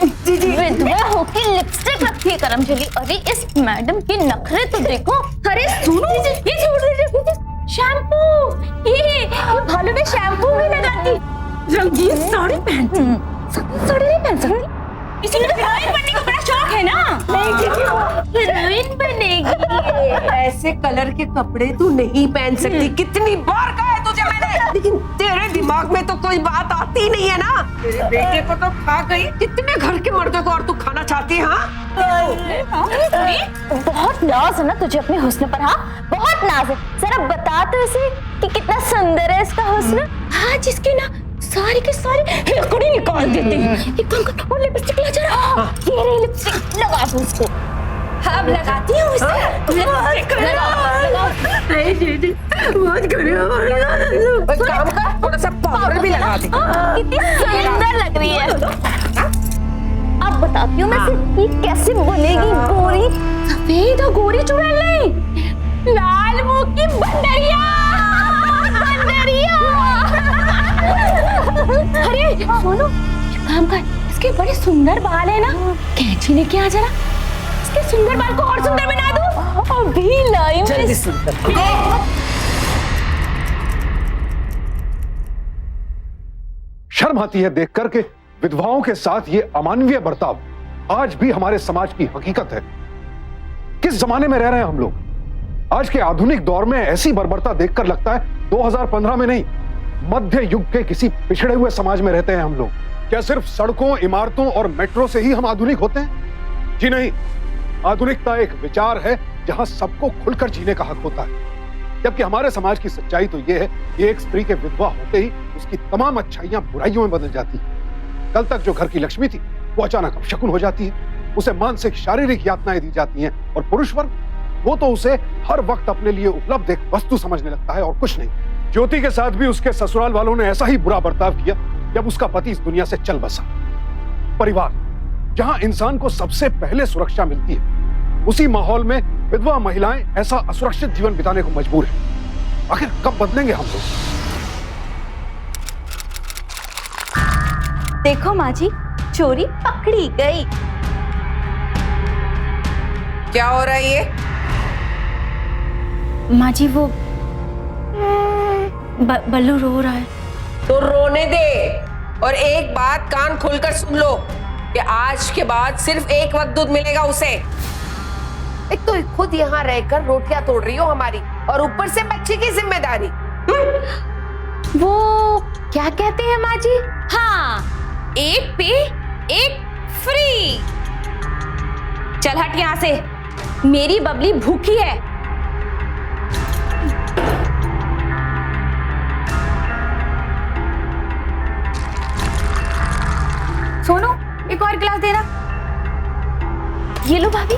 विधवा होके लिपस्टिक रखी है करमचली। अरे इस मैडम के नखरे तो देखो। अरे सुनो, ये छोड़ दीजिए। शैम्पू, ये भालू में शैम्पू भी लगाती, रंगीन साड़ी पहनती। सफेद साड़ी नहीं पहन सकती। इसी को हीरोइन बनने का बड़ा शौक है ना। हीरोइन बनेगी। ऐसे कलर के कपड़े तू नहीं पहन सकती। कितनी बार कहा है तुझे मैंने, लेकिन तेरे दिमाग में तो कोई बात आती नहीं है ना। तेरे बेटे को तो खा गई, कितने घर के मर्दों को और तू खाना चाहती है? बहुत नाज है ना तुझे अपने हुस्न पर। हाँ बहुत नाज है। जरा बता तो इसे कि कितना सुंदर है इसका हुस्न। हाँ जिसकी ना सारी के सारी हिलकड़ी निकाल देते हैं। एक काम कर, वो लिपस्टिक ला जरा। ये रही लिपस्टिक, लगा दो उसको। अब लगाती हूँ इसे। काम कर, थोड़ा सा पाउडर भी लगा दे। कितनी सुंदर लग रही है। अब बताती हूँ मैं ये कैसे बनेगी गोरी। सफेद और गोरी चुड़ैल नहीं, लाल मुंह की बंदरिया। अरे सोनू, एक काम कर, इसके बड़े सुंदर बाल है ना, कैंची लेके आ जरा। इसके सुंदर बाल को और सुंदर बना दो। अभी लाई जल्दी सुंदर। शर्म आती है देख करके विधवाओं के साथ ये अमानवीय बर्ताव आज भी हमारे समाज की हकीकत है। किस जमाने में रह रहे हैं हम लोग? आज के आधुनिक दौर में ऐसी बर्बरता देखकर लगता है 2015 में नहीं, मध्य युग के किसी पिछड़े हुए समाज में रहते हैं हम लोग। क्या सिर्फ सड़कों, इमारतों और मेट्रो से ही हम आधुनिक होते हैं? जी नहीं, आधुनिकता एक विचार है जहां सबको खुलकर जीने का हक होता है। जबकि हमारे समाज की सच्चाई तो यह है कि एक स्त्री के विधवा होते ही उसकी तमाम अच्छाइयां बुराइयों में बदल जाती है। कल तक जो घर की लक्ष्मी थी वो अचानक अपशकुन हो जाती है। उसे मानसिक शारीरिक यातनाएं दी जाती हैं और पुरुष वर्ग वो तो उसे हर वक्त अपने लिए उपलब्ध एक वस्तु समझने लगता है और कुछ नहीं। ज्योति के साथ भी उसके ससुराल वालों ने ऐसा ही बुरा बर्ताव किया जब उसका पति इस दुनिया से चल बसा। परिवार जहां इंसान को सबसे पहले सुरक्षा मिलती है, उसी माहौल में विधवा महिलाएं ऐसा असुरक्षित जीवन बिताने को मजबूर है। आखिर कब बदलेंगे हम लोग? देखो माँ जी, चोरी पकड़ी गई। क्या हो रहा है ये? माँ जी वो बल्लू रो रहा है। तो रोने दे, और एक बात कान खोलकर सुन लो कि आज के बाद सिर्फ एक वक्त दूध मिलेगा उसे। एक तो खुद यहाँ रहकर रोटियां तोड़ रही हो हमारी, और ऊपर से बच्चे की जिम्मेदारी। वो क्या कहते हैं माँ जी? हाँ, एक पे एक फ्री। चल हट यहाँ से, मेरी बबली भूखी है। सोनू, एक और गिलास देना। ये लो भाभी।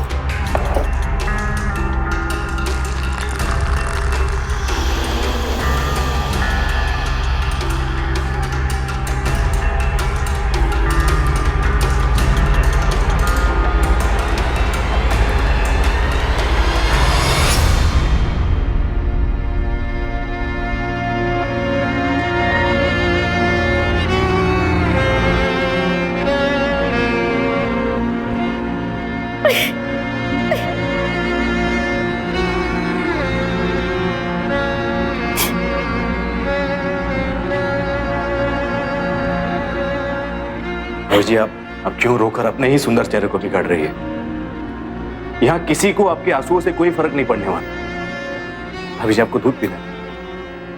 जी आप क्यों रोकर अपने ही सुंदर चेहरे को बिगाड़ रही है? यहाँ किसी को आपके आंसुओं से कोई फर्क नहीं पड़ने वाला। अभी जी आपको दूध पीना है,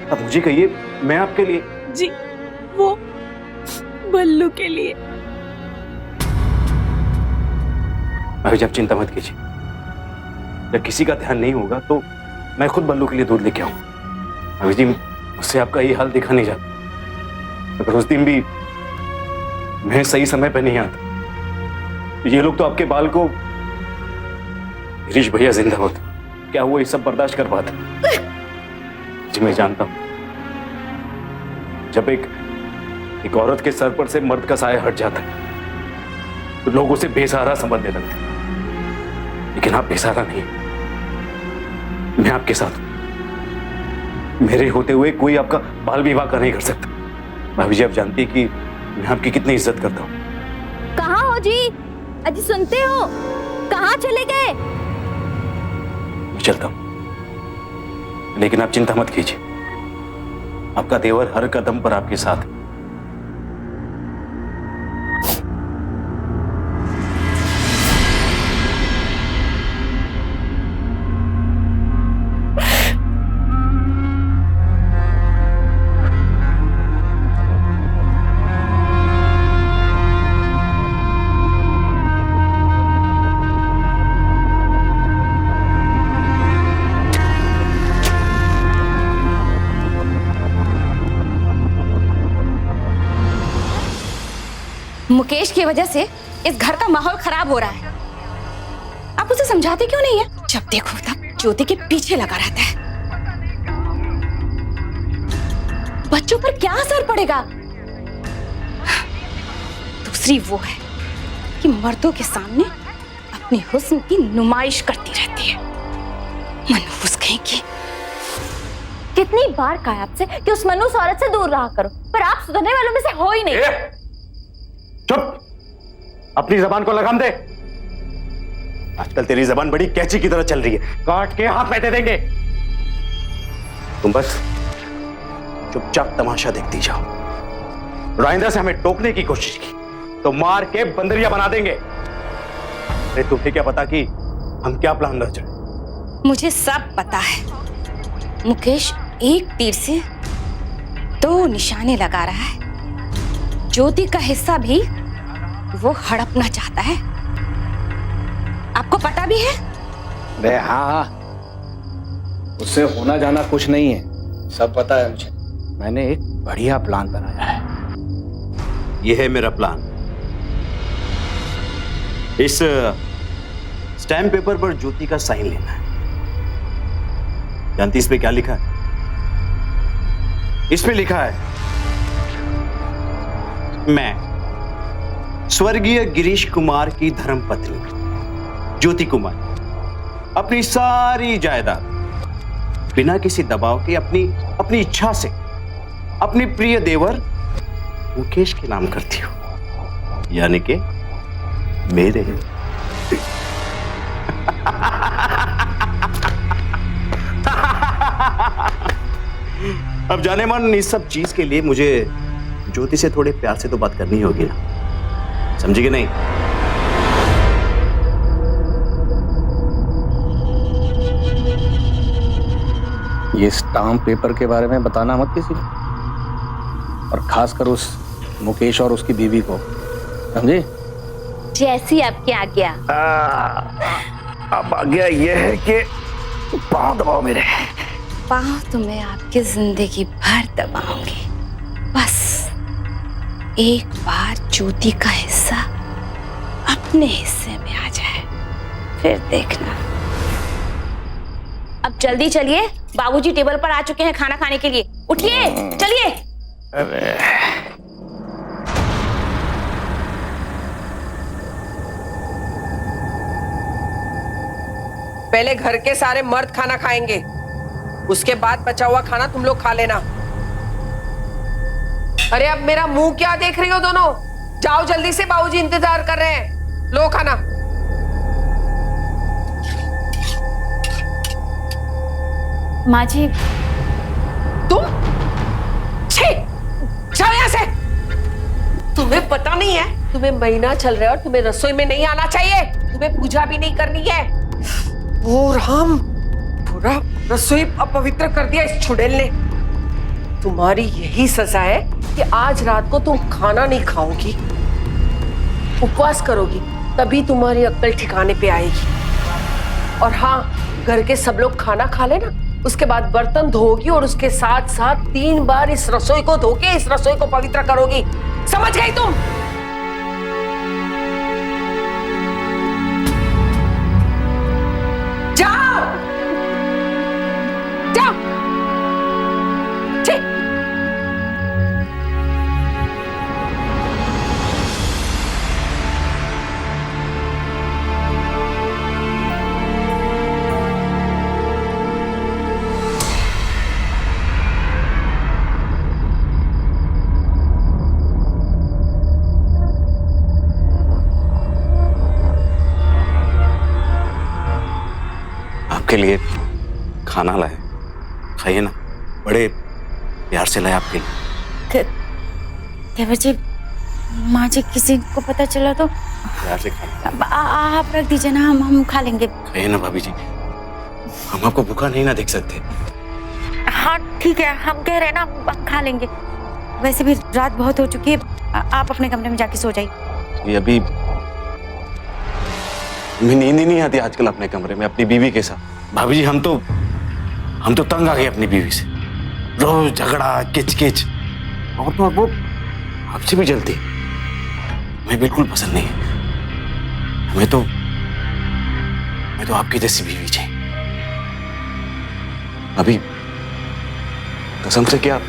अब मुझे कहिए, मैं आपके लिए। जी वो बल्लू के लिए। अभी जी आप चिंता मत कीजिए, जब किसी का ध्यान नहीं होगा तो मैं खुद बल्लू के लिए दूध लेके आऊं। अभी जी मुझसे आपका ये हाल देखा नहीं जाता। अगर उस दिन भी मैं सही समय पे नहीं आता, ये लोग तो आपके बाल को, गिरीश भैया जिंदा होते क्या वो ये सब बर्दाश्त कर पाते? जी मैं जानता हूं, जब एक औरत के सर पर से मर्द का साया हट जाता है तो लोग उसे बेसहारा समझने लगते, लेकिन आप बेसहारा नहीं। मैं आपके साथ हूं। मेरे होते हुए कोई आपका बाल विवाह का नहीं कर सकता। भाभी जी आप जानती है कि मैं आपकी कितनी इज्जत करता हूँ। कहाँ हो बाबूजी, अजी सुनते हो? कहाँ चले गए? मैं चलता हूं, लेकिन आप चिंता मत कीजिए, आपका देवर हर कदम पर आपके साथ है। मुकेश की वजह से इस घर का माहौल खराब हो रहा है। आप उसे समझाते क्यों नहीं है? जब देखो तब ज्योति के पीछे लगा रहता है। बच्चों पर क्या असर पड़ेगा? दूसरी वो है कि मर्दों के सामने अपने हुस्न की नुमाइश करती रहती है। मनहूस कहीं की। कितनी बार कहा आपसे कि उस मनहूस औरत से दूर रहा करो, पर आप सुधरने वालों में से हो ही नहीं। चुप, अपनी जबान को लगाम दे। आजकल तेरी जबान बड़ी कैंची की तरह चल रही है, काट के हाथ में दे देंगे। तुम बस चुपचाप तमाशा देखती जाओ। राइंदर से हमें टोकने की कोशिश की तो मार के बंदरिया बना देंगे। अरे तुम्हें क्या पता कि हम क्या प्लान रच रहे हैं? मुझे सब पता है। मुकेश एक तीर से दो निशाने लगा रहा है। ज्योति का हिस्सा भी वो हड़पना चाहता है। आपको पता भी है? अरे हाँ, उससे होना जाना कुछ नहीं है, सब पता है मुझे। मैंने एक बढ़िया प्लान बनाया है। यह है मेरा प्लान। इस स्टैम्प पेपर पर ज्योति का साइन लेना है। जानती इस पे क्या लिखा है? इसमें लिखा है, मैं स्वर्गीय गिरीश कुमार की धर्मपत्नी ज्योति कुमार अपनी सारी जायदाद बिना किसी दबाव के अपनी इच्छा से अपनी प्रिय देवर मुकेश के नाम करती हूं, यानी कि मेरे। अब जाने मन इस सब चीज के लिए मुझे ज्योति से थोड़े प्यार से तो बात करनी होगी ना, समझी कि नहीं? ये स्टाम्प पेपर के बारे में बताना मत किसी को, और खासकर उस मुकेश और उसकी बीवी को, समझे? जैसी आपकी आज्ञा। अब आज्ञा ये है कि पाँव दबाओ मेरे। पाँव तो मैं आपकी जिंदगी भर दबाऊंगी। बस एक बार ज्योति का हिस्सा अपने हिस्से में आ जाए, फिर देखना। अब जल्दी चलिए, बाबूजी टेबल पर आ चुके हैं खाना खाने के लिए। उठिए, चलिए। अरे पहले घर के सारे मर्द खाना खाएंगे, उसके बाद बचा हुआ खाना तुम लोग खा लेना। अरे अब मेरा मुंह क्या देख रही हो दोनों? जाओ जल्दी से, बाबूजी इंतजार कर रहे हैं। लो खाना। माँ जी, तुम छी, जाओ यहां से। तुम्हें पता नहीं है, तुम्हें महीना चल रहा है और तुम्हें रसोई में नहीं आना चाहिए। तुम्हें पूजा भी नहीं करनी है। ओ राम, पूरा रसोई अपवित्र कर दिया इस चुड़ैल ने। तुम्हारी यही सजा है कि आज रात को तुम खाना नहीं खाओगी, उपवास करोगी, तभी तुम्हारी अक्ल ठिकाने पे आएगी। और हाँ, घर के सब लोग खाना खा लेना, उसके बाद बर्तन धोगी और उसके साथ साथ 3 बार इस रसोई को धो के इस रसोई को पवित्र करोगी। समझ गई तुम? जाओ जाओ। ठीक। आपके लिए खाना लाए, खाइए ना, बड़े प्यार से लाए आपके लिए। देवर जी, माँ जी किसी को पता चला तो? प्यार से खाना आप रख दीजिए ना, हम खा लेंगे। खाइए ना भाभी जी, हम आपको भूखा नहीं ना देख सकते। हाँ ठीक है, हम कह रहे हैं ना, हम खा लेंगे। वैसे भी रात बहुत हो चुकी है, आप अपने कमरे में जाके सो जाइए। ये अभी मैं नींद ही नहीं आती आजकल अपने कमरे में अपनी बीवी के साथ। भाभी जी हम तो तंग आ गए अपनी बीवी से, रोज झगड़ा किच और तो वो आपसे भी जलती, मैं बिल्कुल पसंद नहीं है। मैं तो आपकी जैसी बीवी चाहिए। अभी कसम से क्या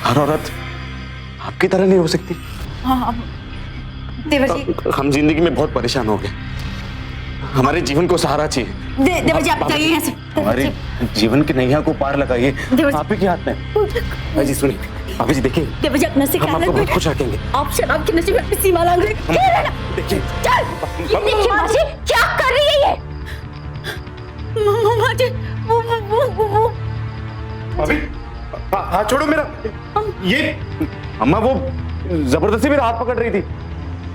हर औरत आपकी तरह नहीं हो सकती? हाँ देवर जी, हम जिंदगी में बहुत परेशान हो गए, हमारे जीवन को सहारा चाहिए। देवर जी आप जाइए यहाँ से। हमारे जीवन की नैया को पार लगाइए, आप ही के हाथ में। जी सुनिए भाभी जी, देखिए देवर जी अपना से हम आपको बहुत खुश रखेंगे। आप शराब की नशे में सीमा लांग रहे हैं। देखिए देखिए मासी क्या कर रही है ये? मामा जी वो अभी हाथ छोड़ो मेरा। ये अम्मा वो जबरदस्ती मेरा हाथ पकड़ रही थी।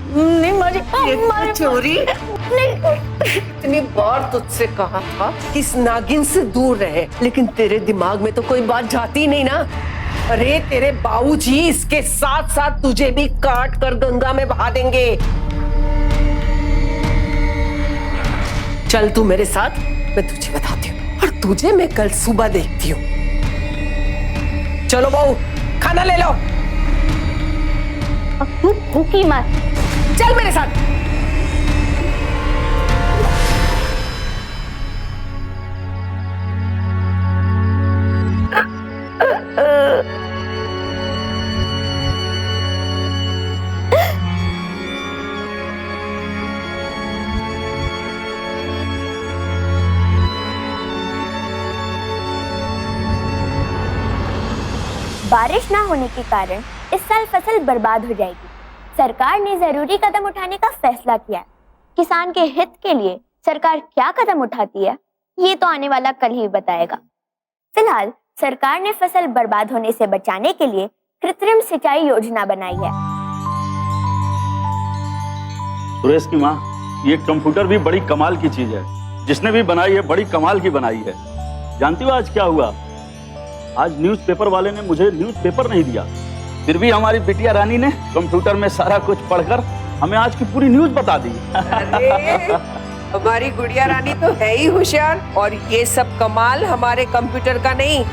नहीं माजी, ये चोरी। इतनी बार तुझसे कहा था कि इस नागिन से दूर रहे, लेकिन तेरे दिमाग में तो कोई बात जाती नहीं ना। अरे तेरे बाबूजी इसके साथ साथ तुझे भी काट कर गंगा में बहा देंगे। चल तू मेरे साथ, मैं तुझे बताती हूँ, और तुझे मैं कल सुबह देखती हूँ। चलो बहू, खाना ले लो। तू भूखी मत, चल मेरे साथ। बारिश ना होने के कारण इस साल फसल बर्बाद हो जाएगी। सरकार ने जरूरी कदम उठाने का फैसला किया है। किसान के हित के लिए सरकार क्या कदम उठाती है, ये तो आने वाला कल ही बताएगा। फिलहाल सरकार ने फसल बर्बाद होने से बचाने के लिए कृत्रिम सिंचाई योजना बनाई है। सुरेश की माँ, ये कंप्यूटर भी बड़ी कमाल की चीज है। जिसने भी बनाई है बड़ी कमाल की बनाई है। जानती हो आज क्या हुआ? आज न्यूज़पेपर वाले ने मुझे न्यूज़पेपर नहीं दिया, फिर भी हमारी बिटिया रानी ने कंप्यूटर में सारा कुछ पढ़कर हमें आज की पूरी न्यूज़ बता दी। अरे हमारी गुड़िया रानी तो है ही होशियार, और ये सब कमाल हमारे कंप्यूटर का नहीं,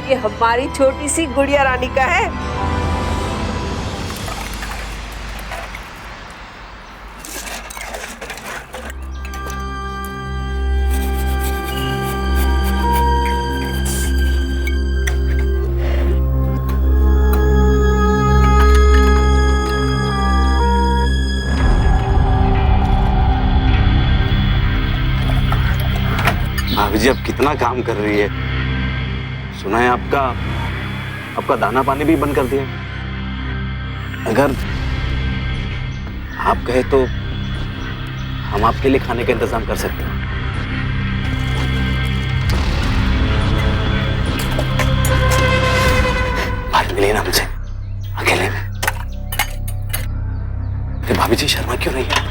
ये हमारी छोटी सी गुड़िया रानी का है। भाभी जी अब कितना काम कर रही है। सुना है आपका दाना पानी भी बंद कर दिया। अगर आप कहे तो हम आपके लिए खाने का इंतजाम कर सकते हैं। बात मिली ना हमसे अकेले में, तो भाभी जी शर्मा क्यों नहीं है?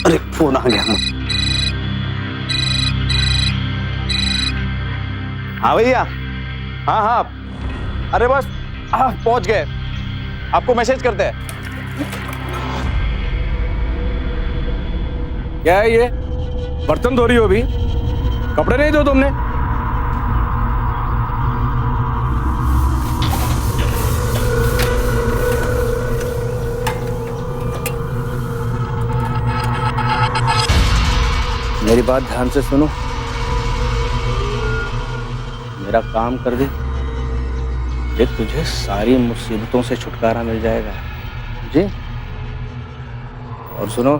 अरे फोन आ गया। हाँ भैया, हाँ अरे बस पहुंच गए, आपको मैसेज करते हैं। क्या है ये? बर्तन धो रही हो अभी? कपड़े नहीं धो तुमने? मेरी बात ध्यान से सुनो, मेरा काम कर दे, देख तुझे सारी मुसीबतों से छुटकारा मिल जाएगा जी। और सुनो,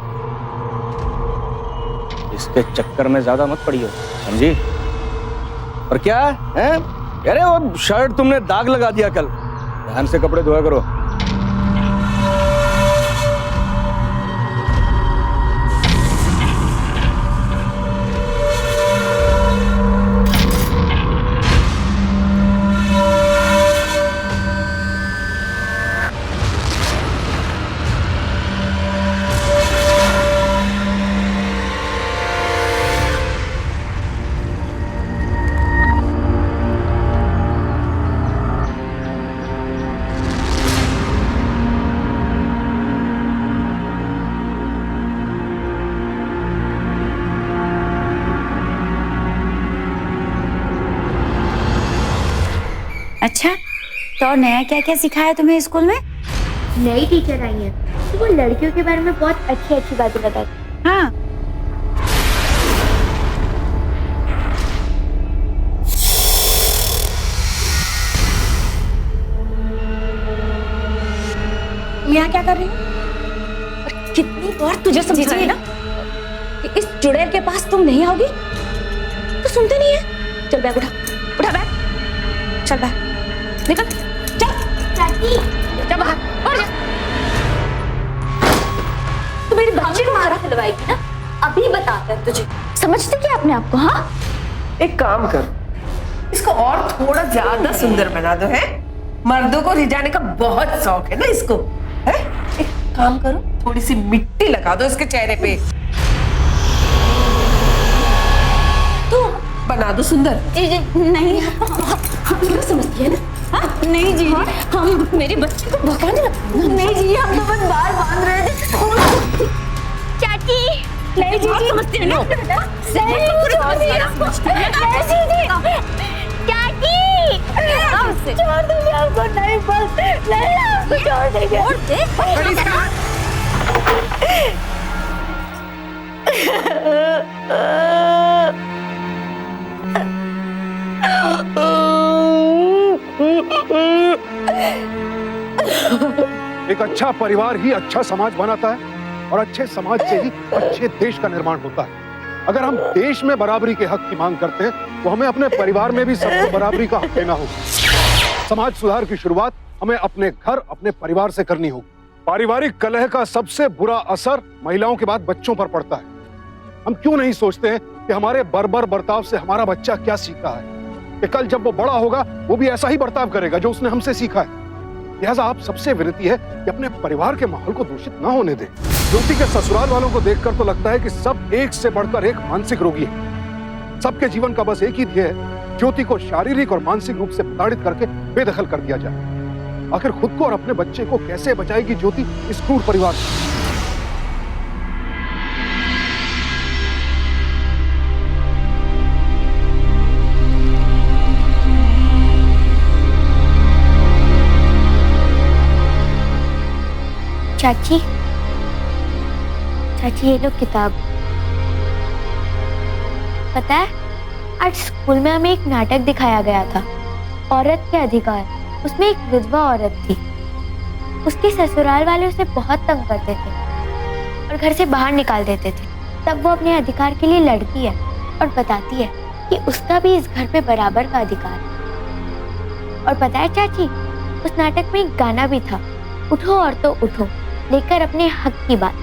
इसके चक्कर में ज्यादा मत पड़ियो, समझी? और क्या है? अरे वो शर्ट तुमने दाग लगा दिया कल, ध्यान से कपड़े धोया करो। अच्छा, तो और नया क्या क्या सिखाया तुम्हें स्कूल में? नई टीचर आई है तो वो लड़कियों के बारे में बहुत अच्छी अच्छी बातें बताती। हाँ, तुम यहाँ क्या कर रही हो? और कितनी बार तुझे समझाया ना कि इस चुड़ैल के पास तुम नहीं आओगी, तो सुनते नहीं है। चल बैग उठा, उठा बैग, चल बैग निकल, चल चल बाहर, और जा। तू मेरी बच्ची को मारा खिलवाएगी ना, अभी बताते हैं तुझे। समझते क्या अपने आप को? हाँ, एक काम कर, इसको और थोड़ा ज्यादा सुंदर बना दो। है मर्दों को रिझाने का बहुत शौक है ना इसको, है? एक काम करो, थोड़ी सी मिट्टी लगा दो इसके चेहरे पे, तो बना दो सुंदर। नहीं, हम क्या समझती है ना? हाँ? नहीं जी, हम मेरी बच्ची को भगाने लगते हैं। नहीं जी, हम तो बस बाल बांध रहे थे। चाची, नहीं जी, समझती है ना? चाची, छोड़ दूंगी आपको, नहीं बस नहीं, आपको छोड़ देंगे। छोड़ दे। एक अच्छा परिवार ही अच्छा समाज बनाता है और अच्छे समाज से ही अच्छे देश का निर्माण होता है। अगर हम देश में बराबरी के हक की मांग करते हैं तो हमें अपने परिवार में भी सबको बराबरी का हक देना होगा। समाज सुधार की शुरुआत हमें अपने घर, अपने परिवार से करनी होगी। पारिवारिक कलह का सबसे बुरा असर महिलाओं के बाद बच्चों पर पड़ता है। हम क्यों नहीं सोचते हैं कि हमारे बर्बर बर्ताव से हमारा बच्चा क्या सीख रहा है, कि कल जब वो बड़ा होगा वो भी ऐसा ही बर्ताव करेगा जो उसने हमसे सीखा है। लिहाजा आप सबसे विनती है कि अपने परिवार के माहौल को दूषित ना होने दें। ज्योति के ससुराल वालों को देखकर तो लगता है कि सब एक से बढ़कर एक मानसिक रोगी है। सबके जीवन का बस एक ही ध्येय है, ज्योति को शारीरिक और मानसिक रूप से प्रताड़ित करके बेदखल कर दिया जाए। आखिर खुद को और अपने बच्चे को कैसे बचाएगी ज्योति इस क्रूर परिवार से? चाची, चाची ये लो किताब। पता है, आज स्कूल में हमें एक नाटक दिखाया गया था, औरत के अधिकार। उसमें एक विधवा औरत थी, उसके ससुराल वाले उसे बहुत तंग करते थे और घर से बाहर निकाल देते थे। तब वो अपने अधिकार के लिए लड़ती है और बताती है कि उसका भी इस घर पे बराबर का अधिकार है। और पता है चाची, उस नाटक में एक गाना भी था, उठो और तो उठो, लेकर अपने हक की बात,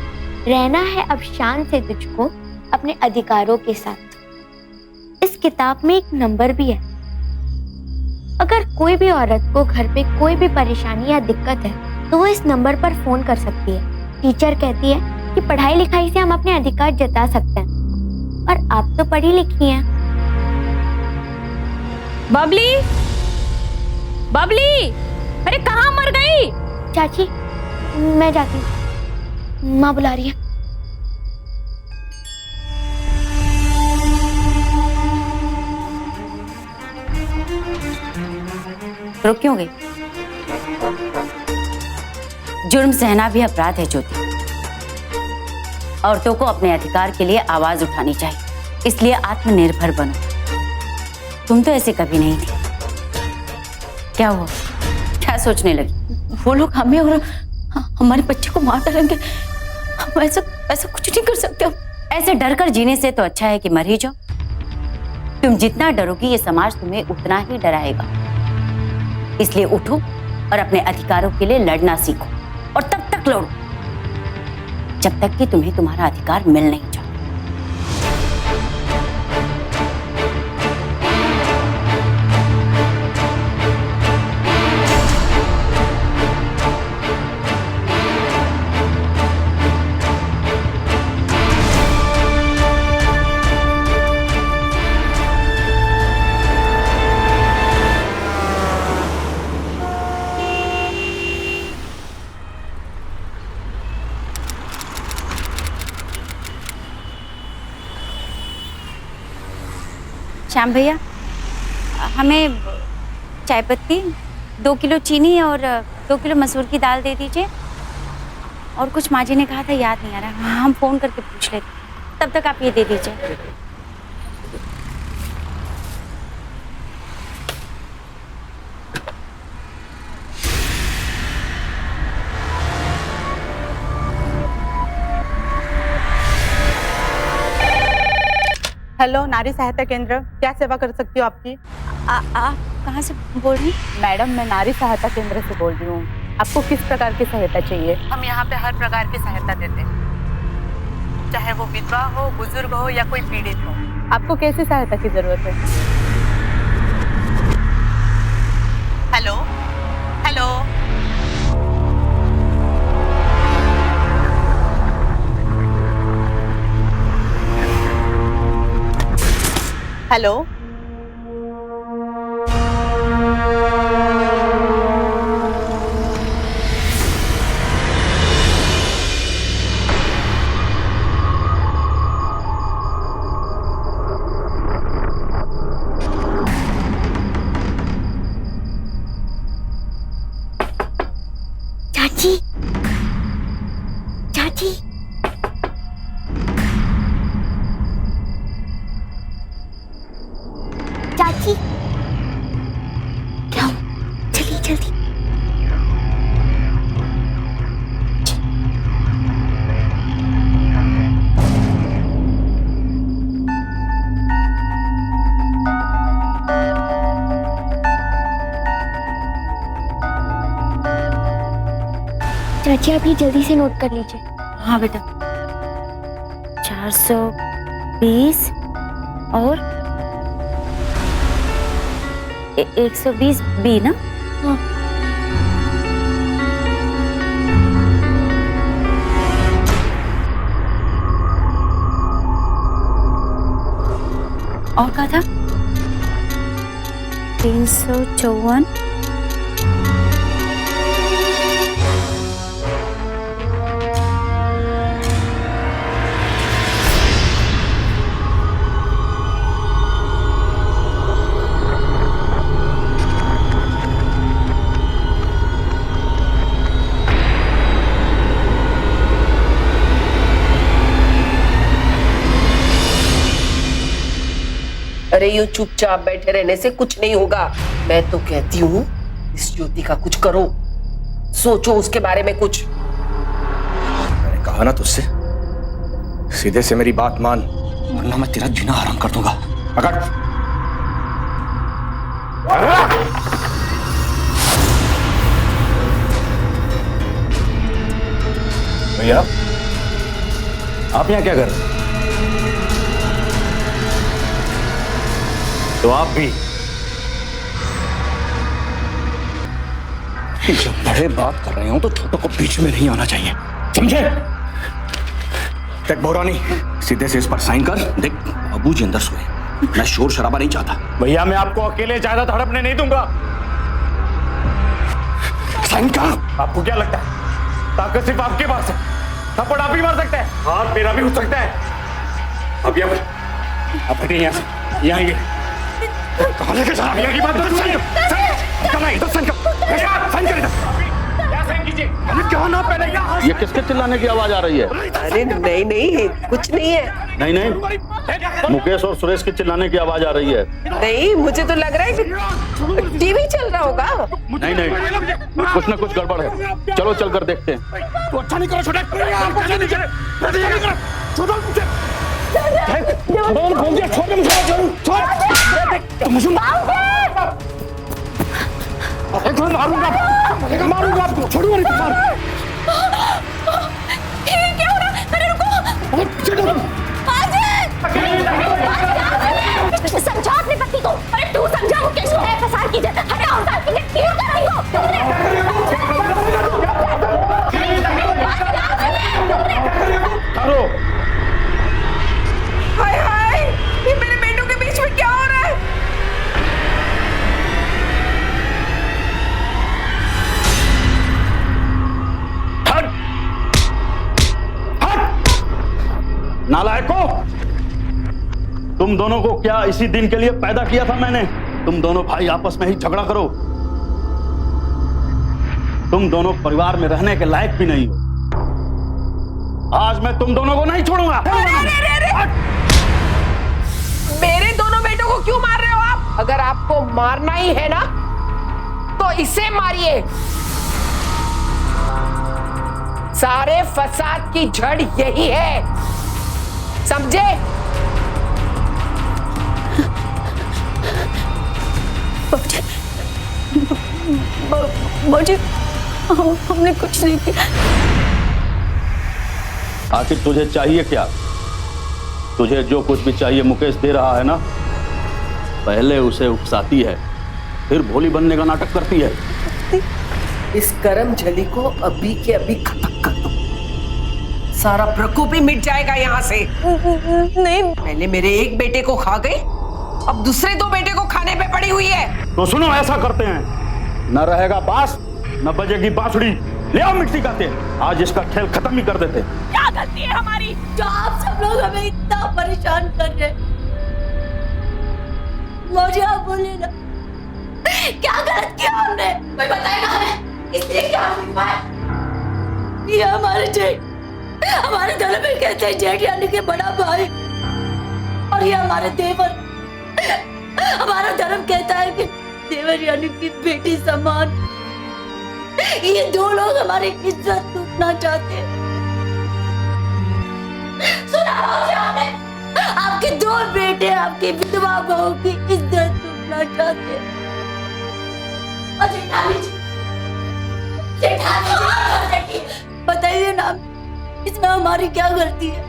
रहना है अब शान से तुझको अपने अधिकारों के साथ। इस किताब में एक नंबर भी है। अगर कोई भी औरत को घर पे कोई भी परेशानी या दिक्कत है तो वो इस नंबर पर फोन कर सकती है। टीचर कहती है कि पढ़ाई लिखाई से हम अपने अधिकार जता सकते हैं, और आप तो पढ़ी लिखी हैं। बबली, बबली, अरे कहाँ मर गई? चाची, मैं जाती हूँ, माँ बुला रही है। रुक क्यों गई? जुर्म सहना भी अपराध है ज्योति। औरतों को अपने अधिकार के लिए आवाज उठानी चाहिए, इसलिए आत्मनिर्भर बनो। तुम तो ऐसे कभी नहीं थी। क्या हुआ? क्या सोचने लगी? वो लोग हमें और हमारे बच्चे को मार डालेंगे। हम ऐसा कुछ नहीं कर सकते। ऐसे डर कर जीने से तो अच्छा है कि मर ही जाओ। तुम जितना डरोगी ये समाज तुम्हें उतना ही डराएगा। इसलिए उठो और अपने अधिकारों के लिए लड़ना सीखो, और तब तक लड़ो जब तक कि तुम्हें तुम्हारा अधिकार मिल नहीं जाता। श्याम भैया, हमें चाय पत्ती, 2 किलो चीनी और 2 किलो मसूर की दाल दे दीजिए। और कुछ माँ जी ने कहा था, याद नहीं आ रहा, हम फोन करके पूछ लेते। तब तक आप ये दे दीजिए। हेलो, नारी सहायता केंद्र, क्या सेवा कर सकती हूँ आपकी? आप कहाँ से बोल रही हैं? मैडम, मैं नारी सहायता केंद्र से बोल रही हूँ। आपको किस प्रकार की सहायता चाहिए? हम यहाँ पे हर प्रकार की सहायता देते हैं, चाहे वो विधवा हो, बुजुर्ग हो या कोई पीड़ित हो। आपको कैसी सहायता की जरूरत है? हेलो हेलो हेलो चाची, चाची, चाची, क्या? जल्दी जल्दी। चाची, आप ये जल्दी से नोट कर लीजिए। हाँ बेटा, 420 और 120 बी ना? हाँ। और कहा था 354। अरे यूं चुपचाप बैठे रहने से कुछ नहीं होगा। मैं तो कहती हूँ इस ज्योति का कुछ करो, सोचो उसके बारे में कुछ। मैंने कहा ना तुझसे, सीधे से मेरी बात मान, वरना मैं तेरा जीना हराम कर दूंगा। पकड़। भैया, आप यहाँ क्या कर रहे हैं? तो आप भी जब बड़े बात कर रहे हो तो छोटों को बीच में नहीं आना चाहिए, समझे? देख बोरानी, सीधे से इस पर साइन कर। देख, अबू जी अंदर सोए, मैं शोर शराबा नहीं चाहता। भैया, मैं आपको अकेले जायदाद हड़पने नहीं दूंगा। साइन कर। आपको क्या लगता है ताकत सिर्फ आपके पास है? थप्पड़ आप ही मार सकते हैं, हाथ मेरा भी उठ सकता है। अब आप हटिए यहाँ से, यहाँ आइए। कहाँ लेके जा रहा है? की बात तो साइन कीजिए। क्या ना पहनेगा? ये किसके चिल्लाने की आवाज आ रही है? अरे नहीं नहीं, कुछ नहीं है। नहीं नहीं, मुकेश और सुरेश की चिल्लाने की आवाज आ रही है। नहीं, मुझे तो लग रहा है कि टीवी चल रहा होगा। नहीं नहीं, कुछ ना कुछ गड़बड़ है। चलो चल कर देखते हैं। तो अच्छा नहीं करो छोटे। बोल दिया छोड़ दे मुझे, मुझे मारूंगा आपको, छोड़ूंगा नहीं तुम्हारा। क्या हो रहा है? अरे रुको, समझा अपने पति को। अरे तू समझा वो कैसे है फसाद कीजिए। अरे और बात कीजिए, क्यों कर रही हो? हाय हाय, ये मेरे बेटों के बीच में क्या हो रहा है? नालायकों, तुम दोनों को क्या इसी दिन के लिए पैदा किया था मैंने? तुम दोनों भाई आपस में ही झगड़ा करो। तुम दोनों परिवार में रहने के लायक भी नहीं हो। आज मैं तुम दोनों को नहीं छोड़ूंगा। मेरे दोनों बेटों को क्यों मार रहे हो आप? अगर आपको मारना ही है ना तो इसे मारिए। सारे फसाद की जड़ यही है, समझे? बाबूजी, हमने कुछ नहीं किया। आखिर तुझे चाहिए क्या? तुझे जो कुछ भी चाहिए मुकेश दे रहा है ना। पहले उसे उकसाती है, फिर भोली बनने का नाटक करती है। इस करम झली को अभी के अभी खत्म कर दो, सारा प्रकोप ही मिट जाएगा यहाँ से। नहीं, पहले मेरे एक बेटे को खा गई, अब दूसरे दो बेटे को खाने पे पड़ी हुई है। तो सुनो, ऐसा करते हैं, न रहेगा बांस न बजेगी बांसुरी। ले आओ मिट्टी का तेल, आज इसका खेल खत्म ही कर देते। क्या गलती है हमारी जो आप सब लोग हमें इतना परेशान कर रहे हैं? मुझे आप बोले ना, क्या गलत किया हमने? कोई बताएगा हमें इसलिए क्या हुआ है? ये हमारे जेठ, हमारे धर्म में कहते हैं जेठ यानी कि बड़ा भाई, और ये हमारे देवर। हमारा धर्म कहता है कि देवर यानी कि बेटी समान। ये दो लोग हमारी इज्जत लूटना चाहते हैं। सुना मुझे आपने? आपके दो बेटे आपकी विधवा बहू की इज्जत लूटना चाहते हैं। और जेठानी जी, बताइए ना, इसमें हमारी क्या गलती है?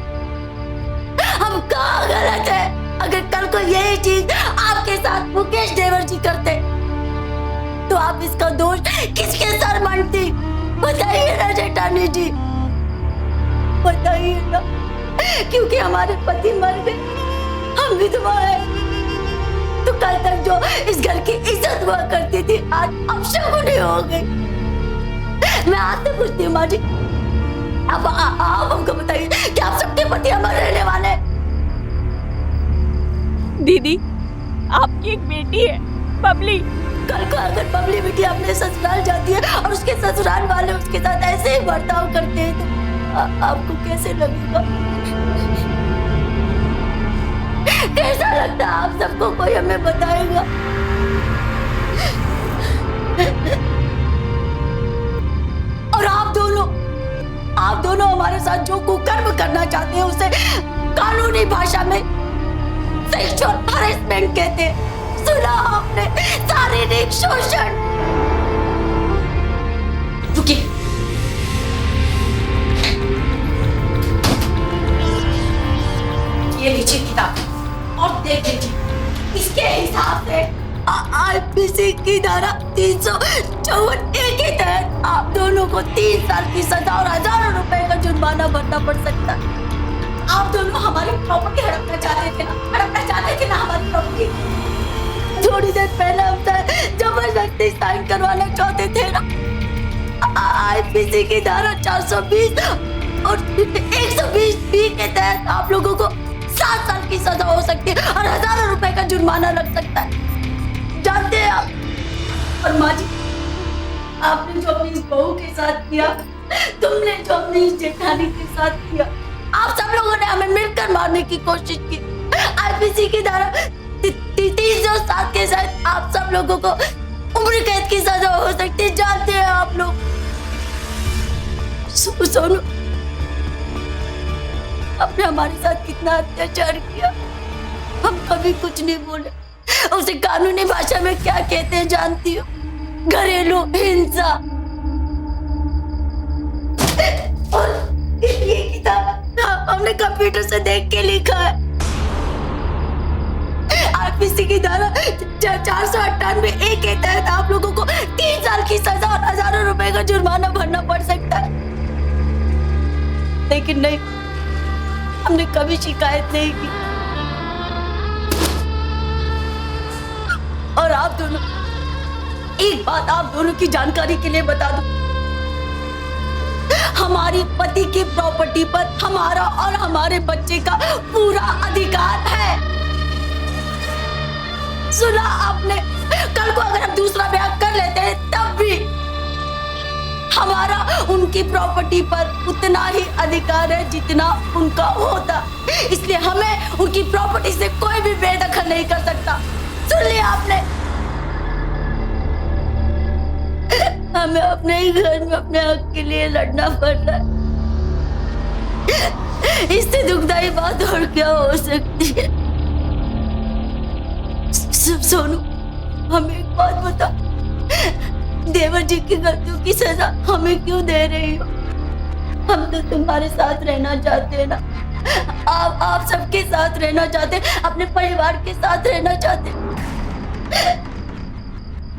हम कहाँ गलत है? अगर कल को यही चीज आपके साथ मुकेश देवर जी करते तो आप इसका दोष किसके सर मानती? बताइए ना जेठानी जी, बताइए ना। क्योंकि हमारे पति मर गए, हम विधवा है, तो कल तक जो इस घर की इज्जत हुआ करती थी आज अपशगुनी हो गई। मैं आपसे पूछती हूँ माँ जी, अब आप हमको बताइए कि आप सबके पति अमर रहने वाले हैं? दीदी, आपकी एक बेटी है बबली। कल को अगर बबली बेटी अपने ससुराल जाती है और उसके ससुराल वाले उसके साथ ऐसे ही बर्ताव करते हैं तो आपको कैसे लगेगा? कैसा लगता है आप सबको? कोई हमें बताएगा? और आप दोनों हमारे साथ जो कुकर्म करना चाहते हैं उसे कानूनी भाषा में सेक्सुअल हरेसमेंट कहते हैं। सुना आपने? शारीरिक शोषण। रुकिए, ये लीजिए किताब और देख लीजिए। इसके हिसाब से आईपीसी की धारा 354A के तहत आप दोनों को 3 साल की सजा और हजारों रुपए का जुर्माना भरना पड़ सकता है। आप दोनों हमारी प्रॉपर्टी हड़पना चाहते थे ना हमारी प्रॉपर्टी। थोड़ी देर पहले हम जबरदस्ती साइन करवाना चाहते थे ना। आईपीसी की धारा 420 और 120B के तहत आप लोगों को 7 साल की सजा हो सकती है और हजारों रुपए का जुर्माना लग सकता है, जानते हैं आप? और माँ जी, आपने जो अपनी इस बहू के साथ किया, तुमने जो अपनी इस जेठानी के साथ किया, आप सब लोगों ने हमें मिलकर मारने की कोशिश की। आईपीसी की धारा 307 के साथ आप सब लोगों को उम्र कैद की सजा हो सकती है, जानते हैं आप लोग? सोनू, आपने हमारे साथ कितना अत्याचार किया। हम कभी कुछ नहीं बोले। उसे कानूनी भाषा में क्या कहते हैं जानती हो? घरेलू हिंसा। और ये किताब हमने कंप्यूटर से देख के लिखा है। आईपीसी की धारा 498 के तहत आप लोगों को 3 साल की सजा और हजारों रुपए का जुर्माना भरना पड़ सकता है। लेकिन नहीं, हमने कभी शिकायत नहीं की। और आप दोनों, एक बात आप दोनों की जानकारी के लिए बता दूं, हमारी पति की प्रॉपर्टी पर हमारा और हमारे बच्चे का पूरा अधिकार है। सुना आपने? कल को अगर हम दूसरा ब्याह कर लेते हैं तब भी हमारा उनकी प्रॉपर्टी पर उतना ही अधिकार है जितना उनका होता। इसलिए हमें उनकी प्रॉपर्टी से कोई भी बेदखल नहीं कर सकता। सुन लिया आपने? हमें अपने ही घर में अपने हक के लिए लड़ना पड़ रहा है। इससे दुखदाई बात और क्या हो सकती है? सोनू, हमें एक बात बता, देवर जी की गलतियों की सजा हमें क्यों दे रही हो? हम तो तुम्हारे साथ रहना चाहते हैं ना। आप सबके साथ रहना चाहते, अपने परिवार के साथ रहना चाहते।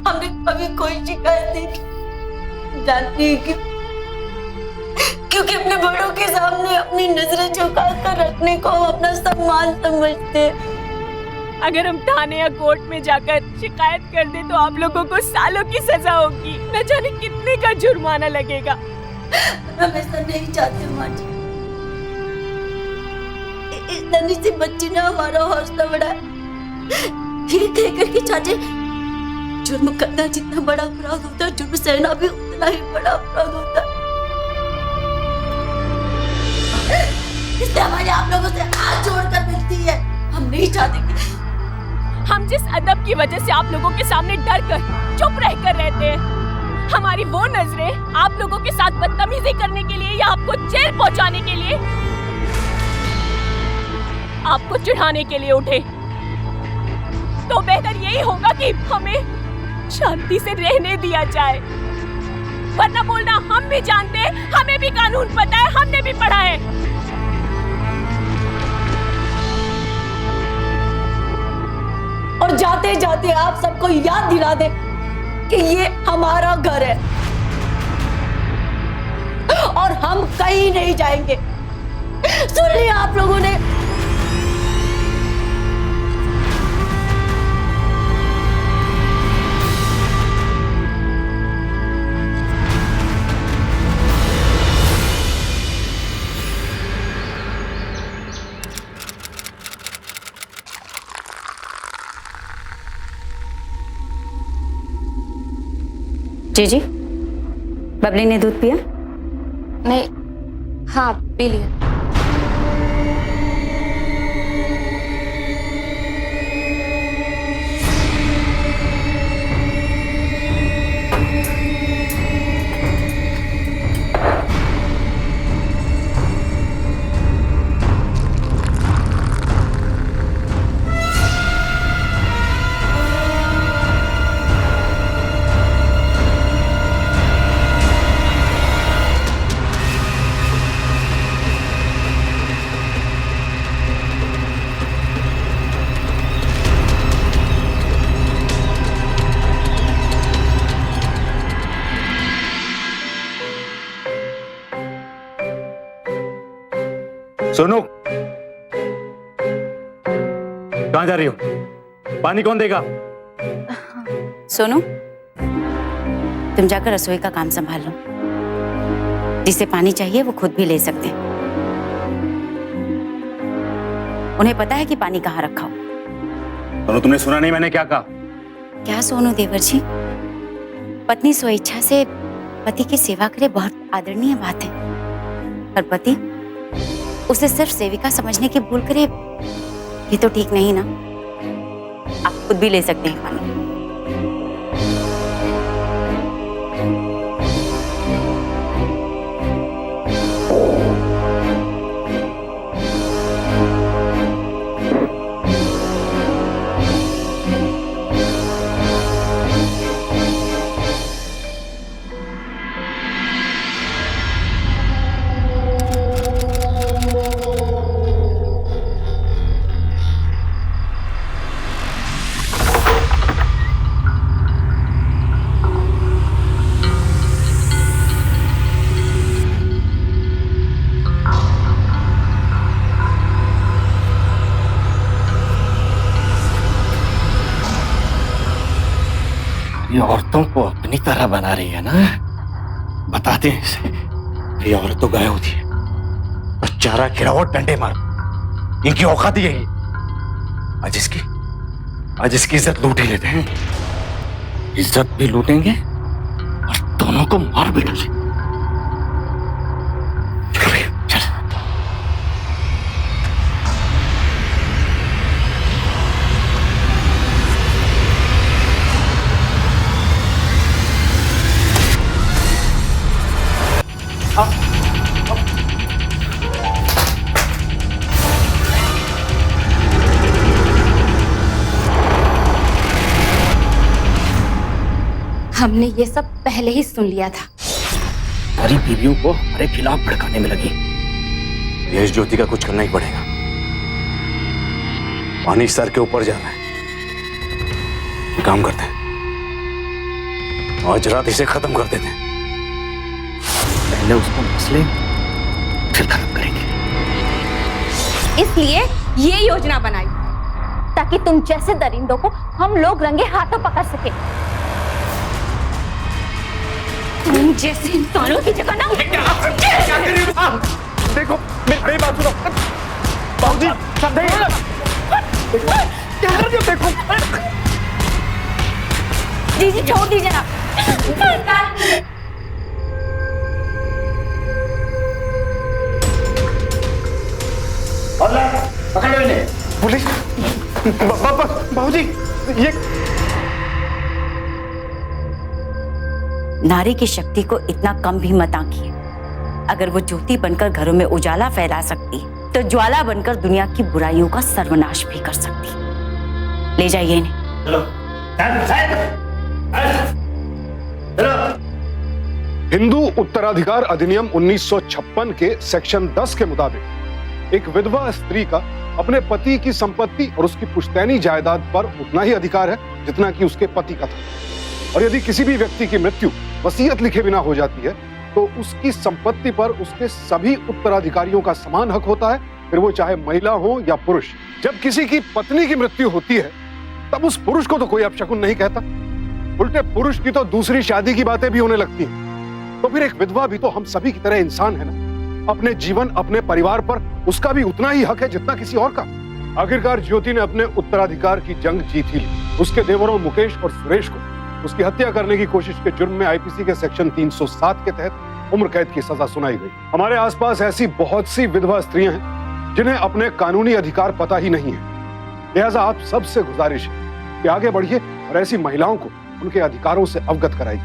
हमने कभी कोई शिकायत नहीं की। जानती है क्योंकि अपने बड़ों के सामने अपनी नजरें झुका कर रखने को हम अपना सम्मान समझते हैं। अगर हम थाने या कोर्ट में जाकर शिकायत कर दे तो आप लोगों को सालों की सजा होगी, न जाने कितने का जुर्माना लगेगा। हम ऐसा नहीं चाहते माँ जी। इस नन्ही सी बच्ची ने हमारा हौसला बढ़ाया। ये कहकर कि चाची, जुर्म करना जितना बड़ा अपराध होता है, जुर्म सहना भी उतना ही बड़ा अपराध होता है। इसलिए हमारे आप लोगों से हाथ जोड़कर मिलती है। हम नहीं चाहते कि हम जिस अदब की वजह से आप लोगों के सामने डर कर चुप रहकर रहते हैं, हमारी वो नजरें आप लोगों के साथ बदतमीजी करने के लिए या आपको जेल पहुंचाने के लिए, आपको चिढ़ाने के लिए उठे, तो बेहतर यही होगा कि हमें शांति से रहने दिया जाए। वरना बोलना हम भी जानते हैं, हमें भी कानून पता है, हमने भी पढ़ा है। और जाते जाते आप सबको याद दिला दे कि ये हमारा घर है और हम कहीं नहीं जाएंगे। सुन लिया आप लोगों ने? जी, बबली ने दूध पिया? नहीं, हाँ पी लिया। सोनू, कहाँ जा रही हो? पानी कौन देगा? सोनू, तुम जाकर रसोई का काम संभाल लो। जिसे पानी चाहिए वो खुद भी ले सकते हैं। उन्हें पता है कि पानी कहाँ रखा हो। सोनू, तुमने सुना नहीं मैंने क्या कहा? क्या सोनू देवर जी, पत्नी स्वेच्छा से पति की सेवा करे बहुत आदरणीय बात है, पर पति उसे सिर्फ सेविका समझने की भूल करे, ये तो ठीक नहीं ना। आप खुद भी ले सकते हैं पानी। औरतों को अपनी तरह बना रही है ना, बताते हैं इसे। ये औरत तो गाय होती है, चारा गिराओ डंडे मार, इनकी औकात ही यही। आज इसकी इज्जत लूट ही लेते हैं। इज्जत भी लूटेंगे और दोनों को मार भी डालेंगे। चल भैया, चल। हमने ये सब पहले ही सुन लिया था। सारी बीवियों को हमारे खिलाफ भड़काने में लगी। यश ज्योति का कुछ करना ही पड़ेगा। पानी सर के ऊपर जा रहा है। एक काम करते हैं, आज रात इसे खत्म कर देते हैं। पहले उसको मसले फिर खत्म करेंगे। इसलिए ये योजना बनाई ताकि तुम जैसे दरिंदों को हम लोग रंगे हाथों पकड़ सके। तुम जैसे इंसानों की जगह ना। देखो मेरी बात सुनो बाबूजी, देखो जी छोड़ दीजिए ना। पुलिस, बाबूजी ये नारी की शक्ति को इतना कम भी मत आंकिए। अगर वो ज्योति बनकर घरों में उजाला फैला सकती तो ज्वाला बनकर दुनिया की बुराइयों का सर्वनाश भी कर सकती। ले जाइए इन्हें। हिंदू उत्तराधिकार अधिनियम 1956 के सेक्शन 10 के मुताबिक एक विधवा स्त्री का अपने पति की संपत्ति और उसकी पुश्तैनी जायदाद पर उतना ही अधिकार है जितना कि उसके पति का था। और यदि किसी भी व्यक्ति की मृत्यु वसीयत लिखे बिना हो जाती है तो उसकी संपत्ति पर उसके सभी उत्तराधिकारियों का समान हक होता है, फिर वो चाहे महिला हो या पुरुष। जब किसी की पत्नी की मृत्यु होती है तब उस पुरुष को तो कोई अपशकुन नहीं कहता, उल्टे पुरुष की तो दूसरी शादी की बातें भी होने लगती हैं। तो फिर एक विधवा भी तो हम सभी की तरह इंसान है ना। अपने जीवन, अपने परिवार पर उसका भी उतना ही हक है जितना किसी और का। आखिरकार ज्योति ने अपने उत्तराधिकार की जंग जीत ही ली। उसके देवरों मुकेश और सुरेश को उसकी हत्या करने की कोशिश के जुर्म में आईपीसी के सेक्शन 307 के तहत उम्र कैद की सजा सुनाई गई। हमारे आसपास ऐसी बहुत सी विधवा स्त्रियां हैं जिन्हें अपने कानूनी अधिकार पता ही नहीं है। लिहाजा आप सबसे गुजारिश है कि आगे बढ़िए और ऐसी महिलाओं को उनके अधिकारों से अवगत कराइए।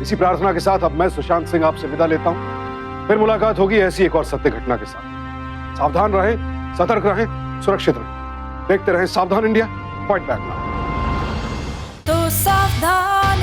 इसी प्रार्थना के साथ अब मैं सुशांत सिंह आपसे विदा लेता हूं। फिर मुलाकात होगी ऐसी एक और सत्य घटना के साथ। सावधान रहें, सतर्क रहें, सुरक्षित रहें। देखते रहें सावधान इंडिया, फाइट बैक नाउ। तो सावधान